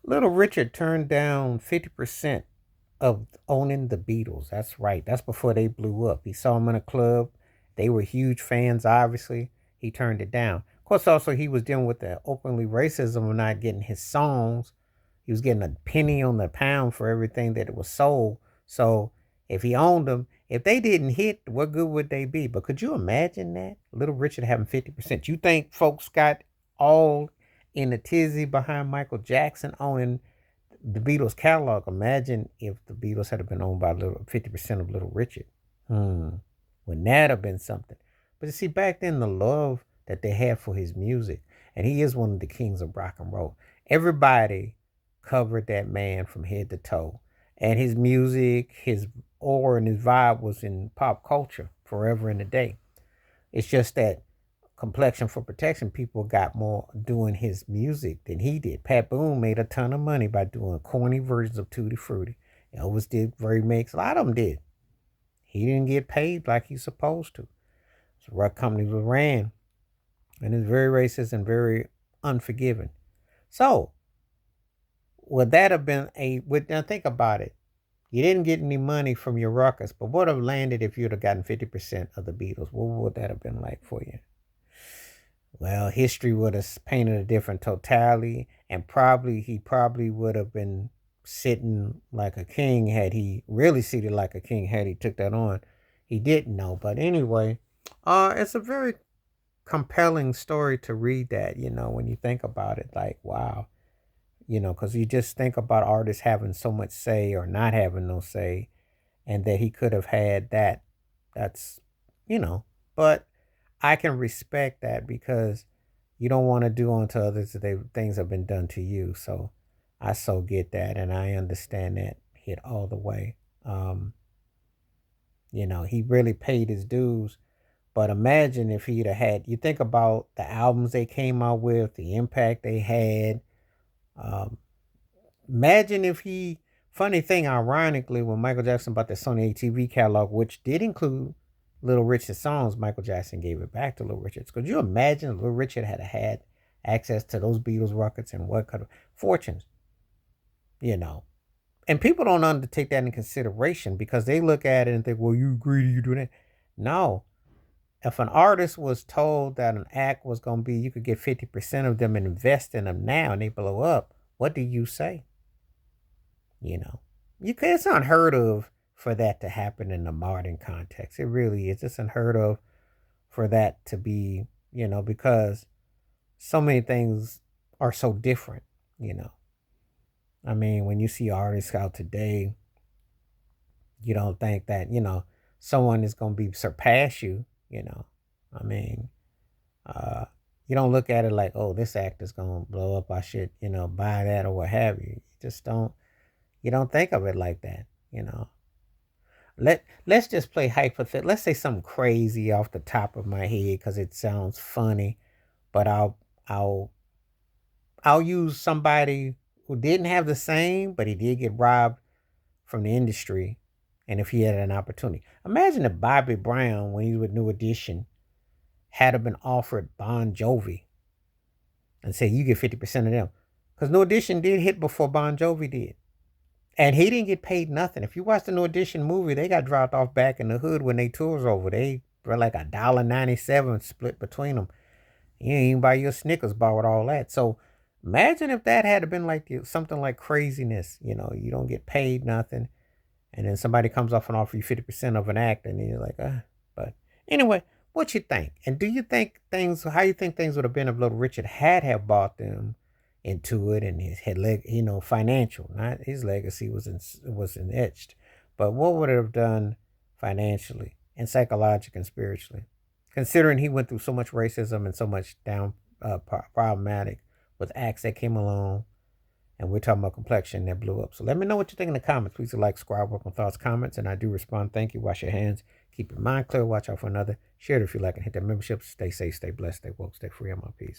Little Richard turned down 50% of owning the Beatles. That's right. That's before they blew up. He saw them in a club. They were huge fans, obviously. He turned it down. Of course, also, he was dealing with the openly racism of not getting his songs. He was getting a penny on the pound for everything that it was sold. So if he owned them, if they didn't hit, what good would they be? But could you imagine that? Little Richard having 50%. You think folks got all in a tizzy behind Michael Jackson owning the Beatles catalog? Imagine if the Beatles had been owned by 50% of Little Richard. Hmm. Wouldn't that have been something? But you see, back then, the love that they had for his music, and he is one of the kings of rock and roll. Everybody covered that man from head to toe. And his music, his aura, and his vibe was in pop culture forever and a day. It's just that complexion for protection, people got more doing his music than he did. Pat Boone made a ton of money by doing corny versions of Tutti Frutti. Elvis did remakes. A lot of them did. He didn't get paid like he's supposed to. So rock companies were ran, and it's very racist and very unforgiving. So would that have been a? Would now think about it. You didn't get any money from your ruckus, but what would have landed if you'd have gotten 50% of the Beatles? What would that have been like for you? Well, history would have painted a different totality, and he probably would have been sitting like a king had he really seated like a king had he took that on. He didn't know, but anyway, it's a very compelling story to read that. When you think about it, like wow, because you just think about artists having so much say or not having no say, and that he could have had that. That's you know, but I can respect that because you don't want to do unto others that things have been done to you. So I so get that, and I understand that hit all the way. Um, he really paid his dues. But imagine if he'd have had. You think about the albums they came out with, the impact they had. Um, Imagine if he. Funny thing, ironically, when Michael Jackson bought the Sony ATV catalog, which did include Little Richard's songs, Michael Jackson gave it back to Little Richard. Could you imagine if Little Richard had access to those Beatles records and what kind of fortunes, you know? And people don't undertake that in consideration because they look at it and think, well, you greedy, you do that. No. If an artist was told that an act was going to be, you could get 50% of them and invest in them now and they blow up, what do you say? You know, it's unheard of for that to happen in the modern context. It really is. It's unheard of for that to be, because so many things are so different, you know. I mean, when you see artists out today, you don't think that, someone is going to be surpass you, you know. I mean, uh, you don't look at it like, oh, this act is going to blow up. I should, buy that or what have you. You don't think of it like that, you know. Let's just play hypothetical. Let's say something crazy off the top of my head because it sounds funny, but I'll I'll use somebody who didn't have the same, but he did get robbed from the industry, and if he had an opportunity, imagine if Bobby Brown, when he was with New Edition, had been offered Bon Jovi and say you get 50% of them, because New Edition did hit before Bon Jovi did. And he didn't get paid nothing. If you watch the New Edition movie, they got dropped off back in the hood when they tours over. They were like $1.97 split between them. You ain't even buy your Snickers bar with all that. So imagine if that had been like something like craziness. You don't get paid nothing, and then somebody comes off and offer you 50% of an act, and you're like, But anyway, what you think? And do you think things? How you think things would have been if Little Richard had have bought them into it, and his financial, not his legacy was in etched, but what would it have done financially and psychologically and spiritually, considering he went through so much racism and so much down problematic with acts that came along, and we're talking about complexion that blew up. So let me know what you think in the comments. Please like, subscribe, work on thoughts, comments, and I do respond. Thank you. Wash your hands. Keep your mind clear. Watch out for another. Share it if you like, and hit that membership. Stay safe, stay blessed, stay woke, stay free. I'm on peace.